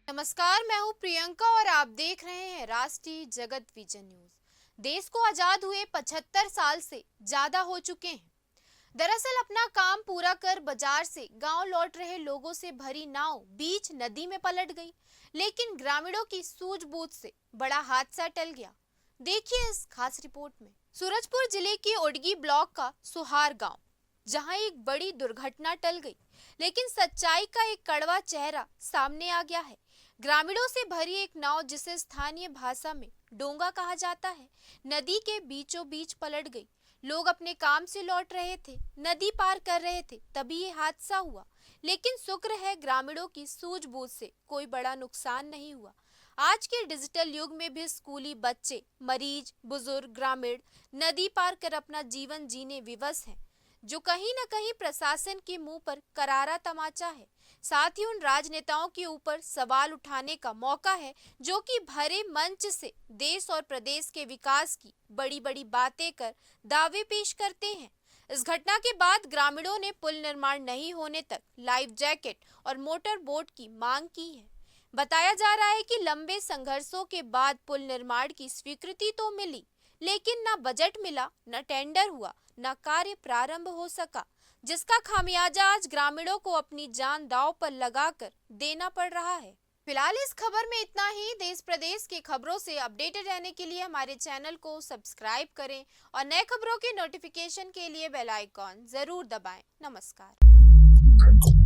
नमस्कार, मैं हूं प्रियंका और आप देख रहे हैं राष्ट्रीय जगत विजन न्यूज। देश को आजाद हुए 75 साल से ज्यादा हो चुके हैं। दरअसल अपना काम पूरा कर बाजार से गांव लौट रहे लोगों से भरी नाव बीच नदी में पलट गई, लेकिन ग्रामीणों की सूझबूझ से बड़ा हादसा टल गया। देखिए इस खास रिपोर्ट में। सूरजपुर जिले के ओडगी ब्लॉक का सुहार गांव, जहां एक बड़ी दुर्घटना टल गई, लेकिन सच्चाई का एक कड़वा चेहरा सामने आ गया है। ग्रामीणों से भरी एक नाव, जिसे स्थानीय भाषा में डोंगा कहा जाता है, नदी के बीचों बीच पलट गई। लोग अपने काम से लौट रहे थे, नदी पार कर रहे थे, तभी ये हादसा हुआ। लेकिन शुक्र है ग्रामीणों की सूझबूझ से कोई बड़ा नुकसान नहीं हुआ। आज के डिजिटल युग में भी स्कूली बच्चे, मरीज, बुजुर्ग, ग्रामीण नदी पार कर अपना जीवन जीने विवश हैं, जो कहीं न कहीं प्रशासन के मुंह पर करारा तमाचा है। साथ ही उन राजनेताओं के ऊपर सवाल उठाने का मौका है, जो कि भरे मंच से देश और प्रदेश के विकास की बड़ी बड़ी बातें कर दावे पेश करते हैं। इस घटना के बाद ग्रामीणों ने पुल निर्माण नहीं होने तक लाइफ जैकेट और मोटर बोट की मांग की है। बताया जा रहा है कि लंबे संघर्षों के बाद पुल निर्माण की स्वीकृति तो मिली, लेकिन न बजट मिला, न टेंडर हुआ, न कार्य प्रारंभ हो सका, जिसका खामियाजा आज ग्रामीणों को अपनी जान दांव पर लगाकर देना पड़ रहा है। फिलहाल इस खबर में इतना ही। देश प्रदेश की खबरों से अपडेटेड रहने के लिए हमारे चैनल को सब्सक्राइब करें और नए खबरों के नोटिफिकेशन के लिए बेल आइकॉन जरूर दबाएं। नमस्कार।